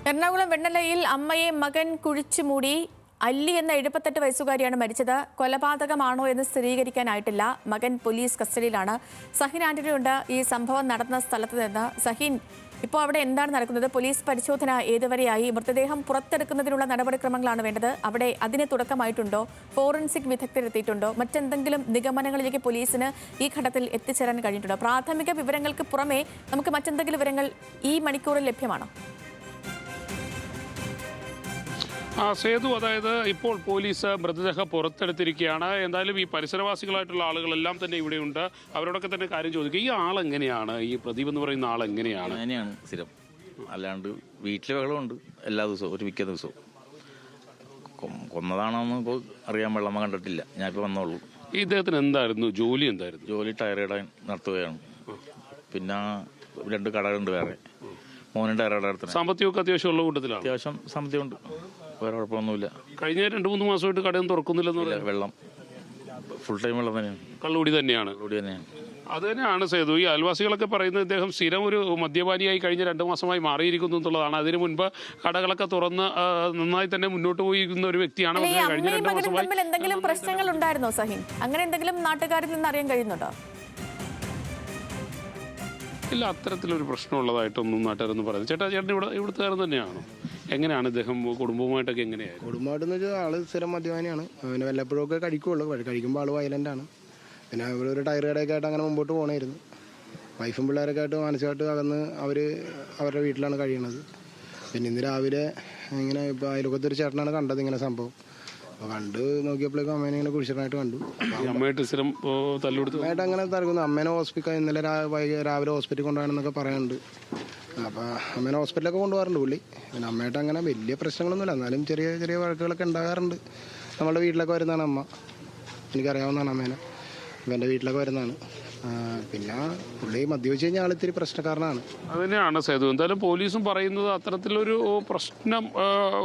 എറണാകുളം വെണ്ണലയിൽ അമ്മയെ മകൻ കുഴിച്ചുമൂടി അല്ലി എന്ന 78 വയസ്സുകാരിയാണ് മരിച്ചത്. കൊലപാതകമാണോ എന്ന് സ്ഥിരീകരിക്കാനായിട്ടില്ല. മകൻ പോലീസ് കസ്റ്റഡിയിലാണ്. സഹിൻ ആന്റണിയുണ്ട് ഈ സംഭവം നടന്ന സ്ഥലത്ത് നിന്ന്. സഹിൻ, ഇപ്പോൾ അവിടെ എന്താണ് നടക്കുന്നത്? പോലീസ് പരിശോധന ഏതുവരെയായി? മൃതദേഹം പുറത്തെടുക്കുന്നതിനുള്ള നടപടിക്രമങ്ങളാണ് വേണ്ടത്. അവിടെ അതിന് തുടക്കമായിട്ടുണ്ടോ? ഫോറൻസിക് വിദഗ്ധരെത്തിയിട്ടുണ്ടോ? മറ്റെന്തെങ്കിലും നിഗമനങ്ങളിലേക്ക് പോലീസിന് ഈ ഘട്ടത്തിൽ എത്തിച്ചേരാൻ കഴിഞ്ഞിട്ടുണ്ടോ? പ്രാഥമിക വിവരങ്ങൾക്ക് പുറമെ നമുക്ക് മറ്റെന്തെങ്കിലും വിവരങ്ങൾ ഈ മണിക്കൂറിൽ ലഭ്യമാണോ? സേതു, അതായത് ഇപ്പോൾ പോലീസ് മൃതദേഹം പുറത്തെടുത്തിരിക്കുകയാണ്. എന്തായാലും ഈ പരിസരവാസികളായിട്ടുള്ള ആളുകളെല്ലാം തന്നെ ഇവിടെയുണ്ട്. അവരോടൊക്കെ തന്നെ കാര്യം ചോദിക്കുക. ഈ ആളെങ്ങനെയാണ്, ഈ പ്രദീപ് എന്ന് പറയുന്ന ആളെങ്ങനെയാണ്? അങ്ങനെയാണ് സ്ഥിരം, അല്ലാണ്ട് വീട്ടിലെ വെള്ളമുണ്ട് എല്ലാ ദിവസവും, ഒരു മിക്ക ദിവസവും. കൊന്നതാണോന്ന് ഇപ്പോൾ അറിയാൻ വെള്ളമ്മ കണ്ടിട്ടില്ല. ഞാനിപ്പോൾ വന്നോളൂ. ഈ ഇദ്ദേഹത്തിന് എന്തായിരുന്നു ജോലി? എന്തായിരുന്നു ജോലി? ടയറിടാൻ നടത്തുകയാണ്. പിന്നെ 2 കടകളുണ്ട് വേറെ. മോനും ടയറിടാൻ നടത്തുന്നത്. സാമ്പത്തികമൊക്കെ അത്യാവശ്യമുള്ള കൂട്ടത്തിലാണ്? അത്യാവശ്യം സാമ്പത്തികമുണ്ട്, വേറെ കുഴപ്പമൊന്നുമില്ല. കഴിഞ്ഞ 2-3 മാസമായിട്ട് കടയൊന്നും തുറക്കുന്നില്ലെന്ന് പറയാം. വെള്ളം ഫുൾ ടൈം വെള്ളം തന്നെയാണ്. കള്ളുകൂടി തന്നെയാണ്. അത് തന്നെയാണ് സേതു. ഈ അയൽവാസികളൊക്കെ പറയുന്നത് ഇദ്ദേഹം സ്ഥിരം ഒരു മദ്യപാനിയായി കഴിഞ്ഞ 2 മാസമായി മാറിയിരിക്കുന്നു എന്നുള്ളതാണ്. അതിനു മുൻപ് കടകളൊക്കെ തുറന്ന് നന്നായി തന്നെ മുന്നോട്ട് പോയിരിക്കുന്ന ഒരു വ്യക്തിയാണ്. കഴിഞ്ഞ 2 മാസമായി എന്തെങ്കിലും പ്രശ്നങ്ങൾ ഉണ്ടായിരുന്നോ സഹിൻ? അങ്ങനെ എന്തെങ്കിലും നാട്ടുകാരിൽ നിന്ന് അറിയാൻ കഴിയുന്നുണ്ടോ? ഇല്ല, അത്തരത്തിലൊരു പ്രശ്നമുള്ളതായിട്ടൊന്നും നാട്ടുകാരെന്ന് പറയുന്നത്. ചേട്ടൻ ഇവിടുത്തുകാരൻ തന്നെയാണോ? എങ്ങനെയാണ് ഇദ്ദേഹം കുടുംബവുമായിട്ടൊക്കെ എങ്ങനെയായിരുന്നു? കുടുംബമായിട്ടെന്ന് വെച്ചാൽ ആള് സ്ഥിരം മദ്യപാനിയാണ്. അവന് വല്ലപ്പോഴൊക്കെ കഴിക്കുള്ളൂ. കഴിക്കുമ്പോൾ ആള് വയലൻ്റ് ആണ്. പിന്നെ അവർ ഒരു ടയർ കടയൊക്കെ ആയിട്ട് അങ്ങനെ മുമ്പോട്ട് പോകണമായിരുന്നു. വൈഫും പിള്ളേരൊക്കെ ആയിട്ട് മാനസികമായിട്ട് അകന്ന് അവരുടെ വീട്ടിലാണ് കഴിയണത്. പിന്നെ ഇന്ന് രാവിലെ ഇങ്ങനെ ഇപ്പോൾ അയൽവക്കത്തൊരു ചേട്ടനാണ് കണ്ടത് ഇങ്ങനെ സംഭവം. അപ്പോൾ കണ്ട് നോക്കിയപ്പോഴേക്കും അമ്മേനെ ഇങ്ങനെ കുഴിച്ചിട്ടായിട്ട് കണ്ടു. അമ്മയായിട്ട് സ്ഥിരം തല്ലുകൊടുത്തു. അമ്മയായിട്ട് അങ്ങനെ തറക്കുന്നു. അമ്മേനെ ഇന്നലെ രാവിലെ ഹോസ്പിറ്റലിൽ കൊണ്ടുപോകണമെന്നൊക്കെ പറയാനുണ്ട്. അപ്പോൾ അമ്മേനെ ഹോസ്പിറ്റലൊക്കെ കൊണ്ടുപോകാറുണ്ട് പുള്ളി. പിന്നെ അമ്മയായിട്ട് അങ്ങനെ വലിയ പ്രശ്നങ്ങളൊന്നുമില്ല. എന്നാലും ചെറിയ ചെറിയ വഴക്കുകളൊക്കെ ഉണ്ടാകാറുണ്ട്. നമ്മളുടെ വീട്ടിലൊക്കെ വരുന്നതാണ് അമ്മ. എനിക്കറിയാവുന്നതാണ് അമ്മേനെ. എൻ്റെ വീട്ടിലൊക്കെ വരുന്നതാണ്. പിന്നെ പുള്ളി മദ്യപിച്ച് കഴിഞ്ഞാൽ ആളിത്തിരി പ്രശ്നക്കാരനാണ്. അതുതന്നെയാണ് സേതു. എന്തായാലും പോലീസും പറയുന്നത് അത്തരത്തിലൊരു പ്രശ്നം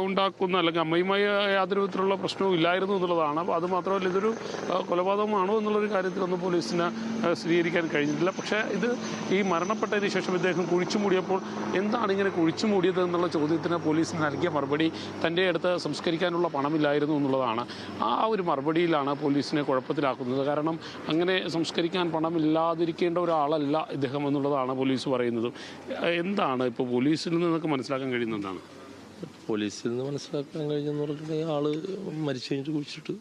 ഉണ്ടാക്കുന്ന, അല്ലെങ്കിൽ അമ്മയുമായി യാതൊരു വിധത്തിലുള്ള പ്രശ്നവും ഇല്ലായിരുന്നു എന്നുള്ളതാണ്. അപ്പോൾ അത് മാത്രമല്ല, ഇതൊരു കൊലപാതകമാണോ എന്നുള്ളൊരു കാര്യത്തിലൊന്നും പോലീസിന് സ്ഥിരീകരിക്കാൻ കഴിഞ്ഞിട്ടില്ല. പക്ഷേ ഇത് ഈ മരണപ്പെട്ടതിന് ശേഷം ഇദ്ദേഹം കുഴിച്ചു മൂടിയപ്പോൾ എന്താണ് ഇങ്ങനെ കുഴിച്ചു മൂടിയത് എന്നുള്ള ചോദ്യത്തിന് പോലീസിന് നൽകിയ മറുപടി തൻ്റെ അടുത്ത് സംസ്കരിക്കാനുള്ള പണമില്ലായിരുന്നു എന്നുള്ളതാണ്. ആ ഒരു മറുപടിയിലാണ് പോലീസിനെ കുഴപ്പത്തിലാക്കുന്നത്. കാരണം അങ്ങനെ സംസ്കരിക്കാൻ പണമില്ലാതിരിക്കേണ്ട ഒരാളല്ല ഇദ്ദേഹം എന്നുള്ളതാണ് പോലീസ് പറയുന്നത്. എന്താണ് ഇപ്പോൾ പോലീസിൽ നിന്നൊക്കെ മനസ്സിലാക്കാൻ കഴിയുന്നത്? എന്താണ് പോലീസിൽ നിന്ന് മനസ്സിലാക്കാൻ കഴിഞ്ഞെന്ന് പറഞ്ഞിട്ടുണ്ടെങ്കിൽ ആള് മരിച്ചു കഴിഞ്ഞിട്ട് കുഴിച്ചിട്ട്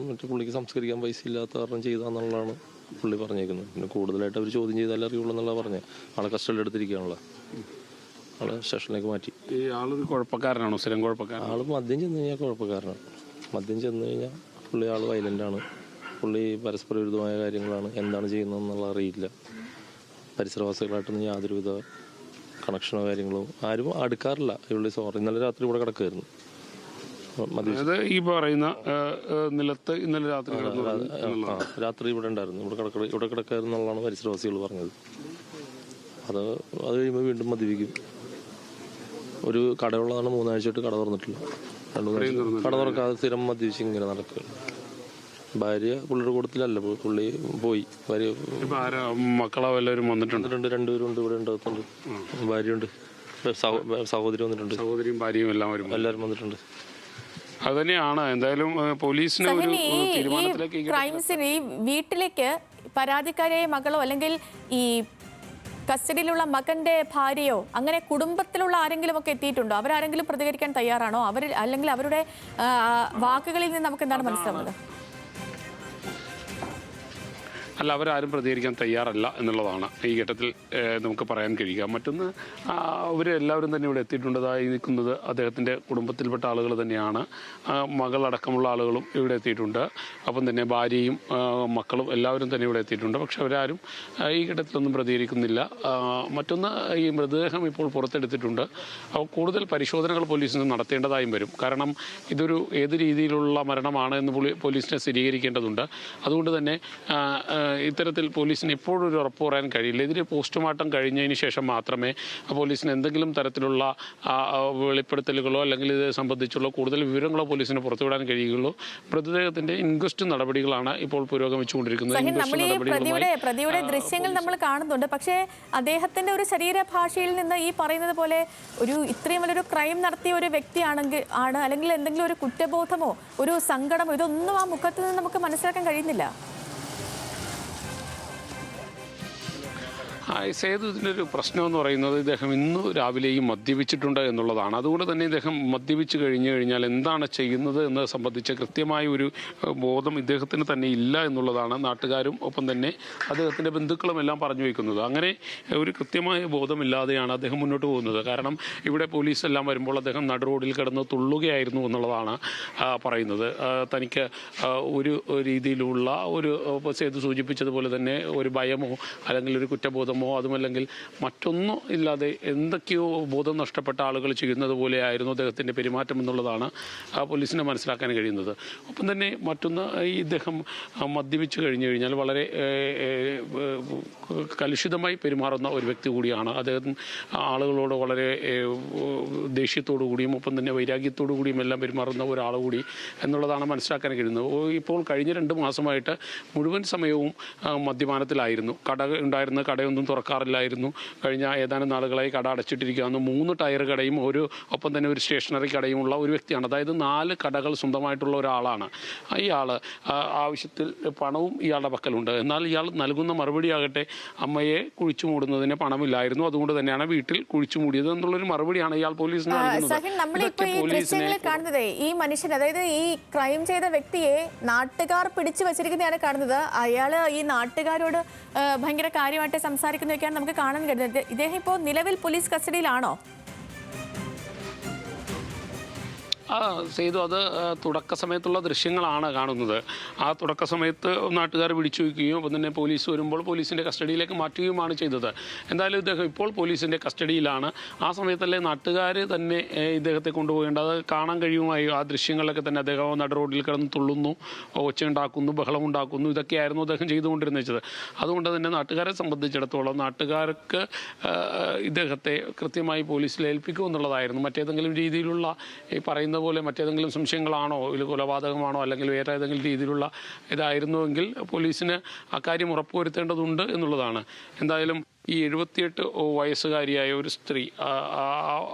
മറ്റേ പുള്ളിക്ക് സംസ്കരിക്കാൻ പൈസ ഇല്ലാത്ത കാരണം ചെയ്താന്നുള്ളതാണ് പുള്ളി പറഞ്ഞേക്കുന്നത്. പിന്നെ കൂടുതലായിട്ട് അവർ ചോദ്യം ചെയ്താലേ അറിയുള്ളൂ എന്നുള്ള പറഞ്ഞത്. ആളെ കസ്റ്റഡിയിൽ എടുത്തിരിക്കുകയാണല്ലോ. ആളെ സ്റ്റേഷനിലേക്ക് മാറ്റി. ഈ ആളൊരു കുഴപ്പക്കാരനാണോ? സ്ഥിരം കുഴപ്പക്കാരൻ? ആള് മദ്യം ചെന്ന് കഴിഞ്ഞാൽ കുഴപ്പക്കാരനാണ്. മദ്യം ചെന്ന് കഴിഞ്ഞാൽ പുള്ളി ആള് വയലൻ്റാണ്. പുള്ളി പരസ്പര വിരുദ്ധമായ കാര്യങ്ങളാണ്. എന്താണ് ചെയ്യുന്നതെന്നുള്ള അറിയില്ല. പരിസരവാസികളായിട്ടൊന്നും യാതൊരുവിധ കണക്ഷനോ കാര്യങ്ങളോ ആരും അടുക്കാറില്ല. പുള്ളി ഇന്നലെ രാത്രി ഇവിടെ കിടക്കുമായിരുന്നു. ഈ പറയുന്ന നിലത്ത് ഇന്നലെ രാത്രി ഇവിടെ ഉണ്ടായിരുന്നു. ഇവിടെ കിടക്കായിരുന്നു എന്നുള്ളതാണ് പരിസരവാസികൾ പറഞ്ഞത്. അത് കഴിയുമ്പോൾ വീണ്ടും മദ്യപിക്കും. ഒരു കടയുള്ളതാണ്. 3 ആഴ്ചയായിട്ട് കട തുറന്നിട്ടില്ല. 2 കട തുറക്കാതെ സ്ഥിരം മദ്യപിച്ച് ഇങ്ങനെ നടക്കുക. ഭാര്യ പുള്ളിയുടെ കൂട്ടത്തിലല്ല, പുള്ളി പോയി. ഭാര്യ മക്കളോ എല്ലാവരും വന്നിട്ടുണ്ട്. 2 പേരുണ്ട് ഇവിടെ ഉണ്ടാകുന്നുണ്ട്. ഭാര്യയുണ്ട്, സഹോദരി വന്നിട്ടുണ്ട്. സഹോദരിയും ഭാര്യയും എല്ലാവരും വന്നിട്ടുണ്ട്. അത് തന്നെയാണ്. എന്തായാലും പോലീസിന് ഒരു തീരുമാനത്തിലേക്ക് ക്രൈംസിന് ഈ വീട്ടിലേക്ക് പരാതിക്കാരിയായ മകളോ അല്ലെങ്കിൽ ഈ കസ്റ്റഡിയിലുള്ള മകന്റെ ഭാര്യയോ അങ്ങനെ കുടുംബത്തിലുള്ള ആരെങ്കിലും ഒക്കെ എത്തിയിട്ടുണ്ടോ? അവരാരെങ്കിലും പ്രതികരിക്കാൻ തയ്യാറാണോ? അല്ലെങ്കിൽ അവരുടെ വാക്കുകളിൽ നിന്ന് നമുക്ക് എന്താണ് മനസ്സിലാവുന്നത്? അല്ല, അവരാരും പ്രതികരിക്കാൻ തയ്യാറല്ല എന്നുള്ളതാണ് ഈ ഘട്ടത്തിൽ നമുക്ക് പറയാൻ കഴിയുക. മറ്റൊന്ന്, അവരെല്ലാവരും തന്നെ ഇവിടെ എത്തിയിട്ടുണ്ടതായി നിൽക്കുന്നത് അദ്ദേഹത്തിൻ്റെ കുടുംബത്തിൽപ്പെട്ട ആളുകൾ തന്നെയാണ്. മകളടക്കമുള്ള ആളുകളും ഇവിടെ എത്തിയിട്ടുണ്ട്. അപ്പം തന്നെ ഭാര്യയും മക്കളും എല്ലാവരും തന്നെ ഇവിടെ എത്തിയിട്ടുണ്ട്. പക്ഷെ അവരാരും ഈ ഘട്ടത്തിലൊന്നും പ്രതികരിക്കുന്നില്ല. മറ്റൊന്ന്, ഈ മൃതദേഹം ഇപ്പോൾ പുറത്തെടുത്തിട്ടുണ്ട്. കൂടുതൽ പരിശോധനകൾ പോലീസിന് നടത്തേണ്ടതായും വരും. കാരണം ഇതൊരു ഏത് രീതിയിലുള്ള മരണമാണ് എന്ന് പോലീസിനെ സ്ഥിരീകരിക്കേണ്ടതുണ്ട്. അതുകൊണ്ട് തന്നെ ഇത്തരത്തിൽ പോലീസിന് ഇപ്പോഴും ഒരു ഉറപ്പ് പറയാൻ കഴിയില്ല. ഇതിന് പോസ്റ്റ്മോർട്ടം കഴിഞ്ഞതിന് ശേഷം മാത്രമേ പോലീസിന് എന്തെങ്കിലും തരത്തിലുള്ള വെളിപ്പെടുത്തലുകളോ അല്ലെങ്കിൽ ഇത് സംബന്ധിച്ചുള്ള കൂടുതൽ വിവരങ്ങളോ പോലീസിന് പുറത്തുവിടാൻ കഴിയുകയുള്ളൂ. പ്രതിദേഹത്തിന്റെ ഇൻക്വസ്റ്റ് നടപടികളാണ് ഇപ്പോൾ പുരോഗമിച്ചുകൊണ്ടിരിക്കുന്നത്. പ്രതിയുടെ ദൃശ്യങ്ങൾ നമ്മൾ കാണുന്നുണ്ട്. പക്ഷേ അദ്ദേഹത്തിന്റെ ഒരു ശരീരഭാഷയിൽ നിന്ന് ഈ പറയുന്നത് പോലെ ഒരു ഇത്രയും വലിയൊരു ക്രൈം നടത്തിയ ഒരു വ്യക്തിയാണെങ്കിൽ അല്ലെങ്കിൽ എന്തെങ്കിലും ഒരു കുറ്റബോധമോ ഒരു സങ്കടമോ ഇതൊന്നും ആ മുഖത്ത് നിന്ന് നമുക്ക് മനസ്സിലാക്കാൻ കഴിയുന്നില്ല. സേതു, ഇതിൻ്റെ പ്രശ്നം എന്ന് പറയുന്നത് ഇദ്ദേഹം ഇന്ന് രാവിലെയും മദ്യപിച്ചിട്ടുണ്ട് എന്നുള്ളതാണ്. അതുകൊണ്ട് തന്നെ ഇദ്ദേഹം മദ്യപിച്ച് കഴിഞ്ഞാൽ എന്താണ് ചെയ്യുന്നത് എന്നത് സംബന്ധിച്ച് കൃത്യമായ ഒരു ബോധം ഇദ്ദേഹത്തിന് തന്നെ ഇല്ല എന്നുള്ളതാണ് നാട്ടുകാരും ഒപ്പം തന്നെ അദ്ദേഹത്തിൻ്റെ ബന്ധുക്കളും എല്ലാം പറഞ്ഞു വയ്ക്കുന്നത്. അങ്ങനെ ഒരു കൃത്യമായ ബോധമില്ലാതെയാണ് അദ്ദേഹം മുന്നോട്ട് പോകുന്നത്. കാരണം ഇവിടെ പോലീസ് എല്ലാം വരുമ്പോൾ അദ്ദേഹം നടു റോഡിൽ കിടന്ന് തുള്ളുകയായിരുന്നു എന്നുള്ളതാണ് പറയുന്നത്. തനിക്ക് ഒരു രീതിയിലുള്ള ഒരു സേതു സൂചിപ്പിച്ചതുപോലെ തന്നെ ഒരു ഭയമോ അല്ലെങ്കിൽ ഒരു കുറ്റബോധമോ അതുമല്ലെങ്കിൽ മറ്റൊന്നും ഇല്ലാതെ എന്തൊക്കെയോ ബോധം നഷ്ടപ്പെട്ട ആളുകൾ ചെയ്യുന്നത് പോലെയായിരുന്നു അദ്ദേഹത്തിൻ്റെ പെരുമാറ്റം എന്നുള്ളതാണ് പോലീസിനെ മനസ്സിലാക്കാൻ കഴിയുന്നത്. ഒപ്പം തന്നെ മറ്റൊന്ന്, ഇദ്ദേഹം മദ്യപിച്ച് കഴിഞ്ഞാൽ വളരെ കലുഷിതമായി പെരുമാറുന്ന ഒരു വ്യക്തി കൂടിയാണ്. അദ്ദേഹം ആളുകളോട് വളരെ ദേഷ്യത്തോടു കൂടിയും ഒപ്പം തന്നെ വൈരാഗ്യത്തോടു കൂടിയും എല്ലാം പെരുമാറുന്ന ഒരാൾ കൂടി എന്നുള്ളതാണ് മനസ്സിലാക്കാൻ കഴിയുന്നത്. ഇപ്പോൾ കഴിഞ്ഞ 2 മാസമായിട്ട് മുഴുവൻ സമയവും മദ്യപാനത്തിലായിരുന്നു. ഉണ്ടായിരുന്ന കടയൊന്നും തുറക്കാറില്ലായിരുന്നു. കഴിഞ്ഞ ഏതാനും നാളുകളായി കട അടച്ചിട്ടിരിക്കുകയാണ്. 3 ടയർ കടയും ഒപ്പം തന്നെ ഒരു സ്റ്റേഷനറി കടയുമുള്ള ഒരു വ്യക്തിയാണ്. അതായത് 4 കടകൾ സ്വന്തമായിട്ടുള്ള ഒരാളാണ്. ഇയാൾ ആവശ്യത്തിൽ പണവും ഇയാളുടെ പക്കലുണ്ട്. എന്നാൽ ഇയാൾ നൽകുന്ന മറുപടിയാകട്ടെ അമ്മയെ കുഴിച്ചു മൂടുന്നതിന് പണമില്ലായിരുന്നു, അതുകൊണ്ട് തന്നെയാണ് വീട്ടിൽ കുഴിച്ചു മൂടിയത് എന്നുള്ളൊരു മറുപടിയാണ് ഇയാൾ പോലീസിന് കാണുന്നത്. ഈ മനുഷ്യൻ, അതായത് ഈ ക്രൈം ചെയ്ത വ്യക്തിയെ നാട്ടുകാർ പിടിച്ചു വച്ചിരിക്കുന്നതാണ് കാണുന്നത്. അയാൾ ഈ നാട്ടുകാരോട് ഭയങ്കര കാര്യമായിട്ട് സംസാരിക്കുന്നതൊക്കെയാണ് നമുക്ക് കാണാൻ കഴിയുന്നത്. ഇദ്ദേഹം ഇപ്പോൾ നിലവിൽ പോലീസ് കസ്റ്റഡിയിലാണോ? സേതു, അത് തുടക്ക സമയത്തുള്ള ദൃശ്യങ്ങളാണ് കാണുന്നത്. ആ തുടക്ക സമയത്ത് നാട്ടുകാർ പിടിച്ചു വയ്ക്കുകയും അപ്പം തന്നെ പോലീസ് വരുമ്പോൾ പോലീസിൻ്റെ കസ്റ്റഡിയിലേക്ക് മാറ്റുകയുമാണ് ചെയ്തത്. എന്തായാലും ഇദ്ദേഹം ഇപ്പോൾ പോലീസിൻ്റെ കസ്റ്റഡിയിലാണ്. ആ സമയത്തല്ലേ നാട്ടുകാർ തന്നെ ഇദ്ദേഹത്തെ കൊണ്ടുപോകേണ്ടത്. അത് കാണാൻ കഴിയുമായി ആ ദൃശ്യങ്ങളിലൊക്കെ തന്നെ അദ്ദേഹം നട റോഡിൽ കിടന്ന് തുള്ളുന്നു, ഒച്ചയുണ്ടാക്കുന്നു, ബഹളമുണ്ടാക്കുന്നു. ഇതൊക്കെയായിരുന്നു അദ്ദേഹം ചെയ്തുകൊണ്ടിരുന്നത്. അതുകൊണ്ട് തന്നെ നാട്ടുകാരെ സംബന്ധിച്ചിടത്തോളം നാട്ടുകാർക്ക് ഇദ്ദേഹത്തെ കൃത്യമായി പോലീസിൽ ഏൽപ്പിക്കുക എന്നുള്ളതായിരുന്നു. മറ്റേതെങ്കിലും രീതിയിലുള്ള ഈ പറയുന്ന പോലെ മറ്റേതെങ്കിലും സംശയങ്ങളാണോ, ഇത് കൊലപാതകമാണോ അല്ലെങ്കിൽ വേറെ ഏതെങ്കിലും രീതിയിലുള്ള ഇതായിരുന്നുവെങ്കിൽ പോലീസിന് അക്കാര്യം ഉറപ്പുവരുത്തേണ്ടതുണ്ട് എന്നുള്ളതാണ്. എന്തായാലും ഈ 78 വയസ്സുകാരിയായ ഒരു സ്ത്രീ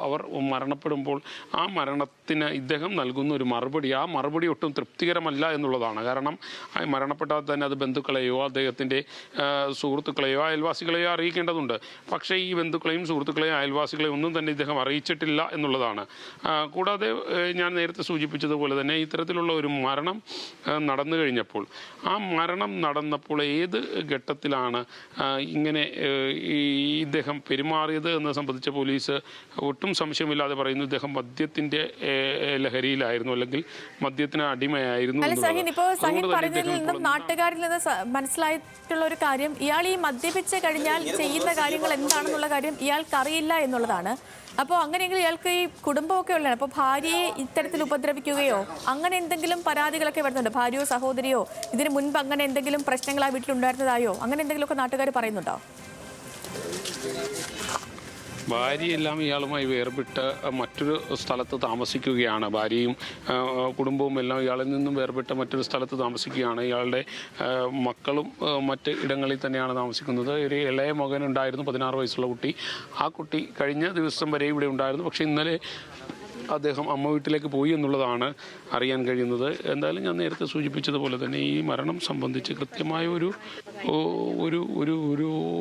അവർ മരണപ്പെടുമ്പോൾ ആ മരണത്തിന് ഇദ്ദേഹം നൽകുന്ന ഒരു മറുപടി, ആ മറുപടി ഒട്ടും തൃപ്തികരമല്ല എന്നുള്ളതാണ്. കാരണം മരണപ്പെട്ടാൽ തന്നെ അത് ബന്ധുക്കളെയോ അദ്ദേഹത്തിൻ്റെ സുഹൃത്തുക്കളെയോ അയൽവാസികളെയോ അറിയിക്കേണ്ടതുണ്ട്. പക്ഷേ ഈ ബന്ധുക്കളെയും സുഹൃത്തുക്കളെയും അയൽവാസികളെയും ഒന്നും തന്നെ ഇദ്ദേഹം അറിയിച്ചിട്ടില്ല എന്നുള്ളതാണ്. കൂടാതെ ഞാൻ നേരത്തെ സൂചിപ്പിച്ചതുപോലെ തന്നെ ഇത്തരത്തിലുള്ള ഒരു മരണം നടന്നു കഴിഞ്ഞപ്പോൾ ആ മരണം നടന്നപ്പോൾ ഏത് ഘട്ടത്തിലാണ് ഇങ്ങനെ ഇദ്ദേഹം പെരുമാറിയത് എന്നത് സംബന്ധിച്ച പോലീസ് ഒട്ടും സംശയമില്ലാതെ പറയുന്നു ഇദ്ദേഹം മദ്യത്തിന്റെ ലഹരിയിലായിരുന്നു അല്ലെങ്കിൽ മദ്യത്തിന് അടിമയായിരുന്നു. നാട്ടുകാരിൽ നിന്ന് മനസ്സിലായിട്ടുള്ള ഒരു കാര്യം, ഇയാൾ ഈ മദ്യപിച്ച് കഴിഞ്ഞാൽ ചെയ്യുന്ന കാര്യങ്ങൾ എന്താണെന്നുള്ള കാര്യം ഇയാൾക്ക് അറിയില്ല എന്നുള്ളതാണ്. അപ്പോൾ അങ്ങനെയെങ്കിൽ ഇയാൾക്ക് ഈ കുടുംബമൊക്കെ ഉള്ളതാണ്. അപ്പോൾ ഭാര്യയെ ഇത്തരത്തിൽ ഉപദ്രവിക്കുകയോ അങ്ങനെ എന്തെങ്കിലും പരാതികളൊക്കെ വരുന്നുണ്ട്? ഭാര്യയോ സഹോദരിയോ ഇതിന് മുൻപ് അങ്ങനെ എന്തെങ്കിലും പ്രശ്നങ്ങൾ ആ വീട്ടിലുണ്ടായിരുന്നതായോ അങ്ങനെ എന്തെങ്കിലുമൊക്കെ നാട്ടുകാർ പറയുന്നുണ്ടോ? ഭാര്യയെല്ലാം ഇയാളുമായി വേർപെട്ട് മറ്റൊരു സ്ഥലത്ത് താമസിക്കുകയാണ്. ഭാര്യയും കുടുംബവും എല്ലാം ഇയാളിൽ നിന്നും വേർപെട്ട് മറ്റൊരു സ്ഥലത്ത് താമസിക്കുകയാണ്. ഇയാളുടെ മക്കളും മറ്റ് ഇടങ്ങളിൽ തന്നെയാണ് താമസിക്കുന്നത്. ഒരു ഇളയ മകനുണ്ടായിരുന്നു, 16 വയസ്സുള്ള കുട്ടി. ആ കുട്ടി കഴിഞ്ഞ ദിവസം വരെ ഇവിടെ ഉണ്ടായിരുന്നു. പക്ഷേ ഇന്നലെ അദ്ദേഹം അമ്മ വീട്ടിലേക്ക് പോയി എന്നുള്ളതാണ് അറിയാൻ കഴിയുന്നത്. എന്തായാലും ഞാൻ നേരത്തെ സൂചിപ്പിച്ചതുപോലെ തന്നെ ഈ മരണം സംബന്ധിച്ച് കൃത്യമായ ഒരു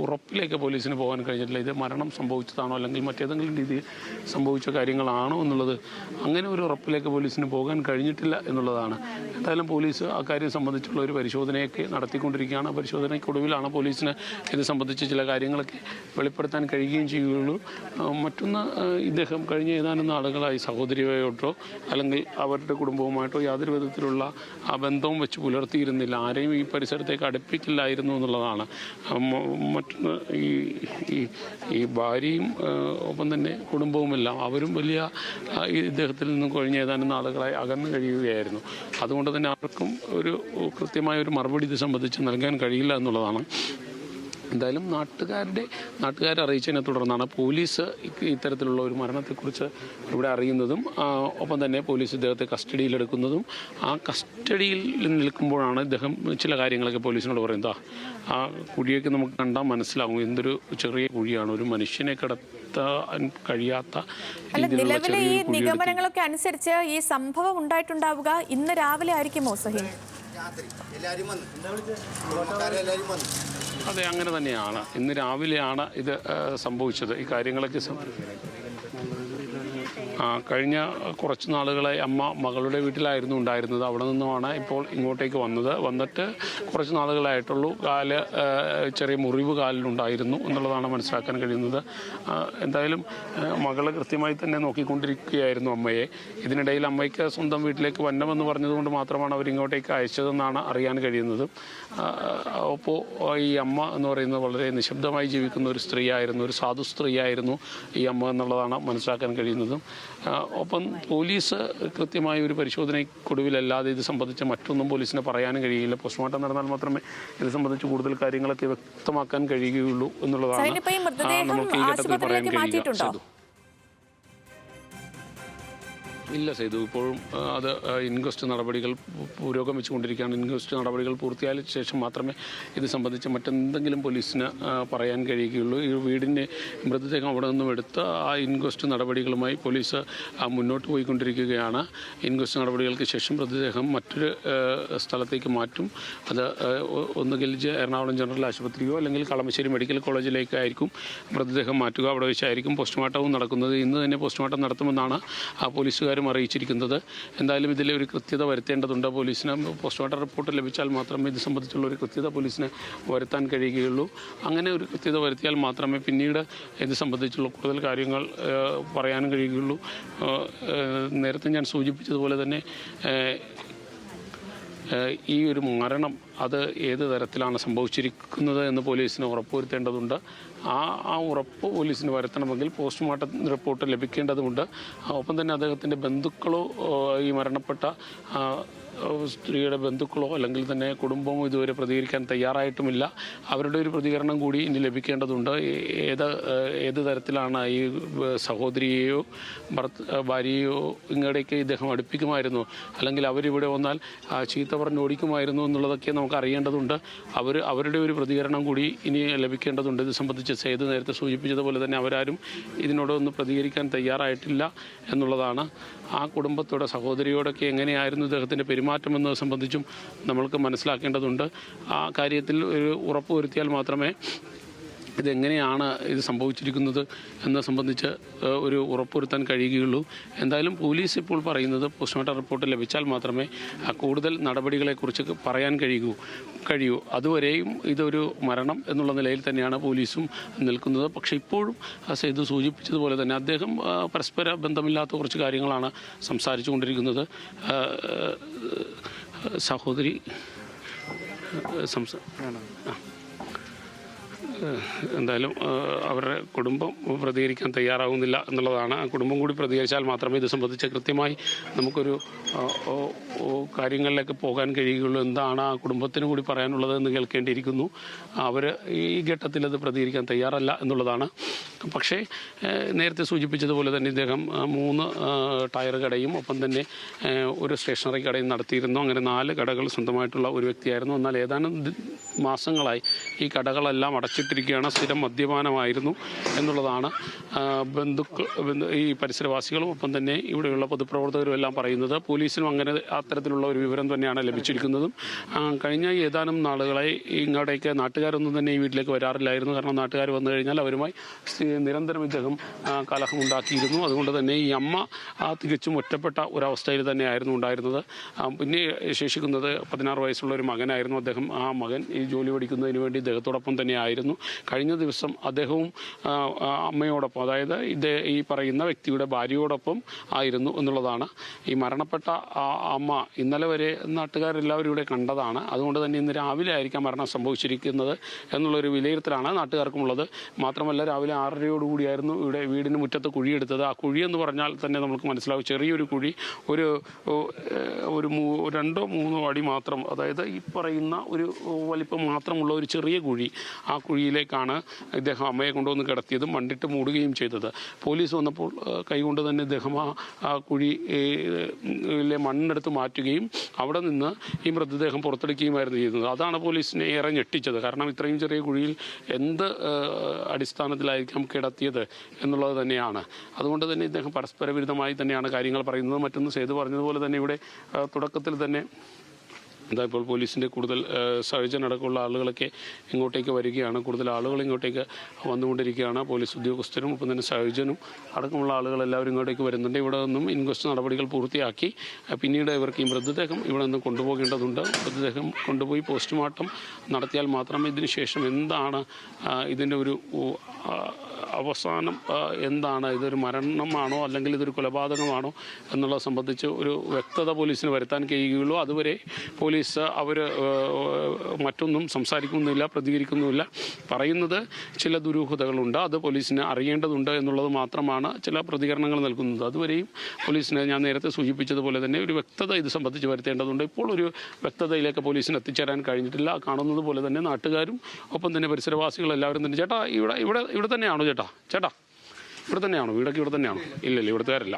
ഉറപ്പിലേക്ക് പോലീസിന് പോകാൻ കഴിഞ്ഞിട്ടില്ല. ഇത് മരണം സംഭവിച്ചതാണോ അല്ലെങ്കിൽ മറ്റേതെങ്കിലും രീതിയിൽ സംഭവിച്ച കാര്യങ്ങളാണോ എന്നുള്ളത് അങ്ങനെ ഒരു ഉറപ്പിലേക്ക് പോലീസിന് പോകാൻ കഴിഞ്ഞിട്ടില്ല എന്നുള്ളതാണ്. എന്തായാലും പോലീസ് ആ കാര്യം സംബന്ധിച്ചുള്ള ഒരു പരിശോധനയൊക്കെ നടത്തിക്കൊണ്ടിരിക്കുകയാണ്. പരിശോധനയ്ക്കൊടുവിലാണ് പോലീസിന് ഇത് സംബന്ധിച്ച് ചില കാര്യങ്ങളൊക്കെ വെളിപ്പെടുത്താൻ കഴിയുകയും ചെയ്യുകയുള്ളൂ. മറ്റൊന്ന്, ഇദ്ദേഹം കഴിഞ്ഞ ഏതാനും നാളുകളായി സഹോദരിയോട്ടോ അല്ലെങ്കിൽ അവരുടെ കുടുംബവുമായിട്ടോ യാതൊരു വിധത്തിലുള്ള ബന്ധവും വെച്ച് പുലർത്തിയിരുന്നില്ല. ആരെയും ഈ പരിസരത്തേക്ക് അടുപ്പിക്കില്ലായിരുന്നു എന്നുള്ളതാണ്. മറ്റൊന്ന് ഈ ഭാര്യയും ഒപ്പം തന്നെ കുടുംബവുമെല്ലാം അവരും വലിയ ഇദ്ദേഹത്തിൽ നിന്നും കഴിഞ്ഞ ഏതാനും നാളുകളായി അകന്നു കഴിയുകയായിരുന്നു. അതുകൊണ്ട് തന്നെ അവർക്കും ഒരു കൃത്യമായ ഒരു മറുപടി ഇത് സംബന്ധിച്ച് നൽകാൻ കഴിയില്ല എന്നുള്ളതാണ്. എന്തായാലും നാട്ടുകാരെ അറിയിച്ചതിനെ തുടർന്നാണ് പോലീസ് ഇത്തരത്തിലുള്ള ഒരു മരണത്തെക്കുറിച്ച് ഇവിടെ അറിയുന്നതും ഒപ്പം തന്നെ പോലീസ് ഇദ്ദേഹത്തെ കസ്റ്റഡിയിലെടുക്കുന്നതും. ആ കസ്റ്റഡിയിൽ നിൽക്കുമ്പോഴാണ് ഇദ്ദേഹം ചില കാര്യങ്ങളൊക്കെ പോലീസിനോട് പറയുന്നത്. ആ കുഴിയൊക്കെ നമുക്ക് കണ്ടാൽ മനസ്സിലാവും എന്തൊരു ചെറിയ കുഴിയാണ്, ഒരു മനുഷ്യനെ കിടത്താൻ കഴിയാത്ത രീതിയിലുള്ള നിലവിലെ ഈ നിഗമനങ്ങളൊക്കെ അനുസരിച്ച് ഈ സംഭവം ഉണ്ടായിട്ടുണ്ടാവുക ഇന്ന് രാവിലെ ആയിരിക്കുമോ സഹീൻ? അതെ, അങ്ങനെ തന്നെയാണ്. ഇന്ന് രാവിലെയാണ് ഇത് സംഭവിച്ചത്. ഈ കാര്യങ്ങളൊക്കെ കഴിഞ്ഞ കുറച്ച് നാളുകളായി അമ്മ മകളുടെ വീട്ടിലായിരുന്നു ഉണ്ടായിരുന്നത്. അവിടെ നിന്നുമാണ് ഇപ്പോൾ ഇങ്ങോട്ടേക്ക് വന്നിട്ട് കുറച്ച് നാളുകളായിട്ടുള്ളൂ. ചെറിയ മുറിവ് കാലിലുണ്ടായിരുന്നു എന്നുള്ളതാണ് മനസ്സിലാക്കാൻ കഴിയുന്നത്. എന്തായാലും മകളെ കൃത്യമായി തന്നെ നോക്കിക്കൊണ്ടിരിക്കുകയായിരുന്നു അമ്മയെ. ഇതിനിടയിൽ അമ്മയ്ക്ക് സ്വന്തം വീട്ടിലേക്ക് വരണമെന്ന് പറഞ്ഞതുകൊണ്ട് മാത്രമാണ് അവരിങ്ങോട്ടേക്ക് അയച്ചതെന്നാണ് അറിയാൻ കഴിയുന്നത്. അപ്പോൾ ഈ അമ്മ എന്ന് പറയുന്നത് വളരെ നിശബ്ദമായി ജീവിക്കുന്ന ഒരു സ്ത്രീയായിരുന്നു, ഒരു സാധു സ്ത്രീയായിരുന്നു ഈ അമ്മ എന്നുള്ളതാണ് മനസ്സിലാക്കാൻ കഴിയുന്നതും. ഒപ്പം പോലീസ് കൃത്യമായ ഒരു പരിശോധനയ്ക്കൊടുവിലല്ലാതെ ഇത് സംബന്ധിച്ച് മറ്റൊന്നും പോലീസിന് പറയാനും കഴിയില്ല. പോസ്റ്റ്മോർട്ടം നടന്നാൽ മാത്രമേ ഇത് സംബന്ധിച്ച് കൂടുതൽ കാര്യങ്ങളൊക്കെ വ്യക്തമാക്കാൻ കഴിയുകയുള്ളൂ എന്നുള്ളതാണ് നമുക്ക് ഈ ഘട്ടത്തിൽ പറയാൻ കഴിയുക. ഇല്ല സൈദു, ഇപ്പോഴും അത് ഇൻക്വസ്റ്റ് നടപടികൾ പുരോഗമിച്ചുകൊണ്ടിരിക്കുകയാണ്. ഇൻക്വസ്റ്റ് നടപടികൾ പൂർത്തിയായ ശേഷം മാത്രമേ ഇത് സംബന്ധിച്ച് മറ്റെന്തെങ്കിലും പോലീസിന് പറയാൻ കഴിയുകയുള്ളൂ. ഈ വീടിൻ്റെ മൃതദേഹം അവിടെ നിന്നും എടുത്ത് ആ ഇൻക്വസ്റ്റ് നടപടികളുമായി പോലീസ് മുന്നോട്ട് പോയിക്കൊണ്ടിരിക്കുകയാണ്. ഇൻക്വസ്റ്റ് നടപടികൾക്ക് ശേഷം മൃതദേഹം മറ്റൊരു സ്ഥലത്തേക്ക് മാറ്റും. അത് ഒന്നുകിൽ എറണാകുളം ജനറൽ ആശുപത്രിയോ അല്ലെങ്കിൽ കളമശ്ശേരി മെഡിക്കൽ കോളേജിലേക്കായിരിക്കും മൃതദേഹം മാറ്റുക. അവിടെ വെച്ചായിരിക്കും പോസ്റ്റ്മോർട്ടവും നടക്കുന്നത്. ഇന്ന് തന്നെ പോസ്റ്റ്മോർട്ടം നടത്തുമെന്നാണ് പോലീസുകാരും അറിയിച്ചിരിക്കുന്നത്. എന്തായാലും ഇതിലെ ഒരു കൃത്യത വരുത്തേണ്ടതുണ്ട്. പോലീസിന് പോസ്റ്റ്മോർട്ടം റിപ്പോർട്ട് ലഭിച്ചാൽ മാത്രമേ ഇത് സംബന്ധിച്ചുള്ള ഒരു കൃത്യത പോലീസിന് വരുത്താൻ കഴിയുകയുള്ളൂ. അങ്ങനെ ഒരു കൃത്യത വരുത്തിയാൽ മാത്രമേ പിന്നീട് ഇത് സംബന്ധിച്ചുള്ള കൂടുതൽ കാര്യങ്ങൾ പറയാനും കഴിയുകയുള്ളൂ. നേരത്തെ ഞാൻ സൂചിപ്പിച്ചതുപോലെ തന്നെ ഈ ഒരു മരണം അത് ഏത് തരത്തിലാണ് സംഭവിച്ചിരിക്കുന്നത് എന്ന് പോലീസിന് ഉറപ്പുവരുത്തേണ്ടതുണ്ട്. ആ ഉറപ്പ് പോലീസിന് വരുത്തണമെങ്കിൽ പോസ്റ്റ്മോർട്ടം റിപ്പോർട്ട് ലഭിക്കേണ്ടതുണ്ട്. ഒപ്പം തന്നെ അദ്ദേഹത്തിൻ്റെ ബന്ധുക്കളോ ഈ മരണപ്പെട്ട സ്ത്രീയുടെ ബന്ധുക്കളോ അല്ലെങ്കിൽ തന്നെ കുടുംബമോ ഇതുവരെ പ്രതികരിക്കാൻ തയ്യാറായിട്ടുമില്ല. അവരുടെ ഒരു പ്രതികരണം കൂടി ഇനി ലഭിക്കേണ്ടതുണ്ട്. ഏത് തരത്തിലാണ് ഈ സഹോദരിയെയോ ഭാര്യയെയോ ഇങ്ങോട്ടേക്ക് ഇദ്ദേഹം അടുപ്പിക്കുമായിരുന്നു, അല്ലെങ്കിൽ അവരിവിടെ വന്നാൽ ചീത്ത പറഞ്ഞ് ഓടിക്കുമായിരുന്നു എന്നുള്ളതൊക്കെ നമുക്ക് അറിയേണ്ടതുണ്ട്. അവരുടെ ഒരു പ്രതികരണം കൂടി ഇനി ലഭിക്കേണ്ടതുണ്ട്. ഇത് സംബന്ധിച്ച് സേതു നേരത്തെ സൂചിപ്പിച്ചതുപോലെ തന്നെ അവരാരും ഇതിനോടൊന്ന് പ്രതികരിക്കാൻ തയ്യാറായിട്ടില്ല എന്നുള്ളതാണ്. ആ കുടുംബത്തോടെ സഹോദരിയോടൊക്കെ എങ്ങനെയായിരുന്നു ഇദ്ദേഹത്തിൻ്റെ പെരുമാറ്റമെന്നത് സംബന്ധിച്ചും നമ്മൾക്ക് മനസ്സിലാക്കേണ്ടതുണ്ട്. ആ കാര്യത്തിൽ ഒരു ഉറപ്പ് വരുത്തിയാൽ മാത്രമേ ഇതെങ്ങനെയാണ് ഇത് സംഭവിച്ചിരിക്കുന്നത് എന്നത് സംബന്ധിച്ച് ഒരു ഉറപ്പുവരുത്താൻ കഴിയുകയുള്ളൂ. എന്തായാലും പോലീസ് ഇപ്പോൾ പറയുന്നത് പോസ്റ്റ്മോർട്ടം റിപ്പോർട്ട് ലഭിച്ചാൽ മാത്രമേ കൂടുതൽ നടപടികളെക്കുറിച്ച് പറയാൻ കഴിയൂ. അതുവരെയും ഇതൊരു മരണം എന്നുള്ള നിലയിൽ തന്നെയാണ് പോലീസും നിൽക്കുന്നത്. പക്ഷേ ഇപ്പോഴും സേതു സൂചിപ്പിച്ചതുപോലെ തന്നെ അദ്ദേഹം പരസ്പര ബന്ധമില്ലാത്ത കുറച്ച് കാര്യങ്ങളാണ് സംസാരിച്ചു കൊണ്ടിരിക്കുന്നത്. സഹോദരി എന്തായാലും അവരുടെ കുടുംബം പ്രതികരിക്കാൻ തയ്യാറാവുന്നില്ല എന്നുള്ളതാണ്. കുടുംബം കൂടി പ്രതികരിച്ചാൽ മാത്രമേ ഇത് സംബന്ധിച്ച് കൃത്യമായി നമുക്കൊരു കാര്യങ്ങളിലേക്ക് പോകാൻ കഴിയുകയുള്ളൂ. എന്താണ് ആ കുടുംബത്തിന് കൂടി പറയാനുള്ളത് എന്ന് കേൾക്കേണ്ടിയിരിക്കുന്നു. അവർ ഈ ഘട്ടത്തിൽ അത് പ്രതികരിക്കാൻ തയ്യാറല്ല എന്നുള്ളതാണ്. പക്ഷേ നേരത്തെ സൂചിപ്പിച്ചതുപോലെ തന്നെ ഇദ്ദേഹം 3 ടയർ കടയും ഒപ്പം തന്നെ ഒരു സ്റ്റേഷനറി കടയും നടത്തിയിരുന്നു. അങ്ങനെ 4 കടകൾ സ്വന്തമായിട്ടുള്ള ഒരു വ്യക്തിയായിരുന്നു. എന്നാൽ ഏതാനും മാസങ്ങളായി ഈ കടകളെല്ലാം അടച്ചിട്ടിരിക്കുകയാണ്. സ്ഥിരം മദ്യപാനമായിരുന്നു എന്നുള്ളതാണ് ഈ പരിസരവാസികളും ഒപ്പം തന്നെ ഇവിടെയുള്ള പൊതുപ്രവർത്തകരും എല്ലാം പറയുന്നത്. പോലീസിനും അങ്ങനെ അത്തരത്തിലുള്ള ഒരു വിവരം തന്നെയാണ് ലഭിച്ചിരിക്കുന്നതും. കഴിഞ്ഞ ഏതാനും നാളുകളായി ഇങ്ങോട്ടേക്ക് നാട്ടുകാരൊന്നും തന്നെ ഈ വീട്ടിലേക്ക് വരാറില്ലായിരുന്നു. കാരണം നാട്ടുകാർ വന്നു കഴിഞ്ഞാൽ അവരുമായി നിരന്തരം ഇദ്ദേഹം കലഹമുണ്ടാക്കിയിരുന്നു. അതുകൊണ്ട് തന്നെ ഈ അമ്മ തികച്ചും ഒറ്റപ്പെട്ട ഒരവസ്ഥയിൽ തന്നെയായിരുന്നു ഉണ്ടായിരുന്നത്. പിന്നെ ശേഷിക്കുന്നത് 16 വയസ്സുള്ള ഒരു മകനായിരുന്നു. അദ്ദേഹം ആ മകൻ ഈ ജോലി പഠിക്കുന്നതിന് വേണ്ടി ഇദ്ദേഹത്തോടൊപ്പം തന്നെ ആയിരുന്നു. കഴിഞ്ഞ ദിവസം അദ്ദേഹവും അമ്മയോടൊപ്പം, അതായത് ഈ പറയുന്ന വ്യക്തിയുടെ ഭാര്യയോടൊപ്പം ആയിരുന്നു എന്നുള്ളതാണ്. ഈ മരണപ്പെട്ട അമ്മ ഇന്നലെ വരെ നാട്ടുകാരെല്ലാവരും ഇവിടെ കണ്ടതാണ്. അതുകൊണ്ട് തന്നെ ഇന്ന് രാവിലെ ആയിരിക്കാം മരണം സംഭവിച്ചിരിക്കുന്നത് എന്നുള്ളൊരു വിലയിരുത്തലാണ് നാട്ടുകാർക്കുമുള്ളത്. മാത്രമല്ല രാവിലെ 6:30യോടുകൂടിയായിരുന്നു ഇവിടെ വീടിന് മുറ്റത്ത് കുഴിയെടുത്തത്. ആ കുഴി എന്ന് പറഞ്ഞാൽ തന്നെ നമുക്ക് മനസ്സിലാവും, ചെറിയൊരു കുഴി, ഒരു 2-3 അടി മാത്രം, അതായത് ഈ പറയുന്ന ഒരു വലിപ്പം മാത്രമുള്ള ഒരു ചെറിയ കുഴി. ആ കുഴിയിലേക്കാണ് ഇദ്ദേഹം അമ്മയെ കൊണ്ടുവന്ന് കിടത്തിയതും മണ്ണിട്ട് മൂടുകയും ചെയ്തത്. പോലീസ് വന്നപ്പോൾ കൈകൊണ്ട് തന്നെ ഇദ്ദേഹം ആ കുഴിയിലെ മണ്ണെടുത്ത് മാറ്റുകയും അവിടെ നിന്ന് ഈ മൃതദേഹം പുറത്തെടുക്കുകയുമായിരുന്നു ചെയ്യുന്നത്. അതാണ് പോലീസിനെ ഏറെ ഞെട്ടിച്ചത്. കാരണം ഇത്രയും ചെറിയ കുഴിയിൽ എന്ത് അടിസ്ഥാനത്തിലായിരിക്കാം കിടത്തിയത് എന്നുള്ളത് തന്നെയാണ്. അതുകൊണ്ട് തന്നെ ഇദ്ദേഹം പരസ്പര വിരുദ്ധമായി തന്നെയാണ് കാര്യങ്ങൾ പറയുന്നത്. മറ്റൊന്ന് സേതു പറഞ്ഞതുപോലെ തന്നെ ഇവിടെ തുടക്കത്തിൽ തന്നെ ഇപ്പോൾ പോലീസിൻ്റെ കൂടുതൽ സർജൻ അടക്കമുള്ള ആളുകളൊക്കെ ഇങ്ങോട്ടേക്ക് വരികയാണ്. കൂടുതൽ ആളുകൾ ഇങ്ങോട്ടേക്ക് വന്നുകൊണ്ടിരിക്കുകയാണ്. പോലീസ് ഉദ്യോഗസ്ഥരും ഒപ്പം തന്നെ സർജനും അടക്കമുള്ള ആളുകൾ എല്ലാവരും ഇങ്ങോട്ടേക്ക് വരുന്നുണ്ട്. ഇവിടെ നിന്നും ഇൻക്വസ്റ്റ് നടപടികൾ പൂർത്തിയാക്കി പിന്നീട് ഇവർക്ക് ഈ മൃതദേഹം ഇവിടെ നിന്ന് കൊണ്ടുപോകേണ്ടതുണ്ട്. മൃതദേഹം കൊണ്ടുപോയി പോസ്റ്റ്മോർട്ടം നടത്തിയാൽ മാത്രമേ ഇതിന് ശേഷം എന്താണ് ഇതിൻ്റെ ഒരു അവസാനം എന്താണ്, ഇതൊരു മരണമാണോ അല്ലെങ്കിൽ ഇതൊരു കൊലപാതകമാണോ എന്നുള്ളത് സംബന്ധിച്ച് ഒരു വ്യക്തത പോലീസിന് വരുത്താൻ കഴിയുകയുള്ളൂ. അതുവരെ പോലീസ് അവർ മറ്റൊന്നും സംസാരിക്കുന്നില്ല, പ്രതികരിക്കുന്നുമില്ല. പറയുന്നത് ചില ദുരൂഹതകളുണ്ട്, അത് പോലീസിന് അറിയേണ്ടതുണ്ട് എന്നുള്ളത് മാത്രമാണ് ചില പ്രതികരണങ്ങൾ നൽകുന്നത്. അതുവരെയും പോലീസിന് ഞാൻ നേരത്തെ സൂചിപ്പിച്ചതുപോലെ തന്നെ ഒരു വ്യക്തത ഇത് സംബന്ധിച്ച് വരുത്തേണ്ടതുണ്ട്. ഇപ്പോൾ ഒരു വ്യക്തതയിലേക്ക് പോലീസിന് എത്തിച്ചേരാൻ കഴിഞ്ഞിട്ടില്ല. കാണുന്നത് പോലെ തന്നെ നാട്ടുകാരും ഒപ്പം തന്നെ പരിസരവാസികളെല്ലാവരും തന്നെ ചേട്ടാ ഇവിടെ തന്നെയാണോ ചേട്ടാ ഇവിടെ തന്നെയാണോ വീടൊക്കെ ഇവിടെ തന്നെയാണോ? ഇല്ലല്ലോ, ഇവിടുത്തുകാരല്ല.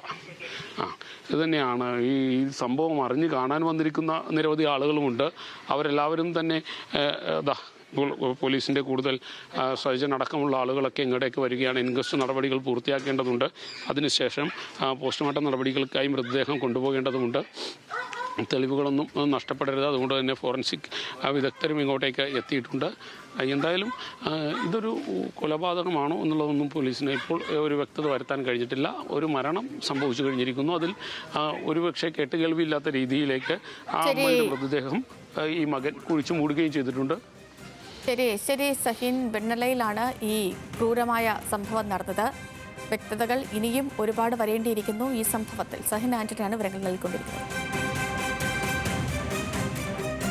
ഇത് തന്നെയാണ്. ഈ സംഭവം അറിഞ്ഞ് കാണാൻ വന്നിരിക്കുന്ന നിരവധി ആളുകളുമുണ്ട്. അവരെല്ലാവരും തന്നെ പോലീസിൻ്റെ കൂടുതൽ സർജൻ അടക്കമുള്ള ആളുകളൊക്കെ ഇങ്ങോട്ടേക്ക് വരികയാണ്. ഇൻക്വസ്റ്റ് നടപടികൾ പൂർത്തിയാക്കേണ്ടതുണ്ട്. അതിനുശേഷം പോസ്റ്റ്മോർട്ടം നടപടികൾക്കായി മൃതദേഹം കൊണ്ടുപോകേണ്ടതുണ്ട്. തെളിവുകളൊന്നും നഷ്ടപ്പെടരുത്. അതുകൊണ്ട് തന്നെ ഫോറൻസിക് വിദഗ്ധരും ഇങ്ങോട്ടേക്ക് എത്തിയിട്ടുണ്ട്. എന്തായാലും ഇതൊരു കൊലപാതകമാണോ എന്നുള്ളതൊന്നും പോലീസിന് ഇപ്പോൾ ഒരു വ്യക്തത വരുത്താൻ കഴിഞ്ഞിട്ടില്ല. ഒരു മരണം സംഭവിച്ചു കഴിഞ്ഞിരിക്കുന്നു. അതിൽ ഒരുപക്ഷെ കേട്ടുകേൾവിയില്ലാത്ത രീതിയിലേക്ക് ആ അമ്മയുടെ മൃതദേഹം ഈ മകൻ കുഴിച്ചു മൂടുകയും ചെയ്തിട്ടുണ്ട്. ശരി സഹിൻ, വെണ്ണലയിലാണ് ഈ ക്രൂരമായ സംഭവം നടന്നത്. വ്യക്തതകൾ ഇനിയും ഒരുപാട് വരേണ്ടിയിരിക്കുന്നു ഈ സംഭവത്തിൽ. സഹിൻ ആന്റണിയാണ് വിവരങ്ങൾ നൽകിക്കൊണ്ടിരിക്കുന്നത്.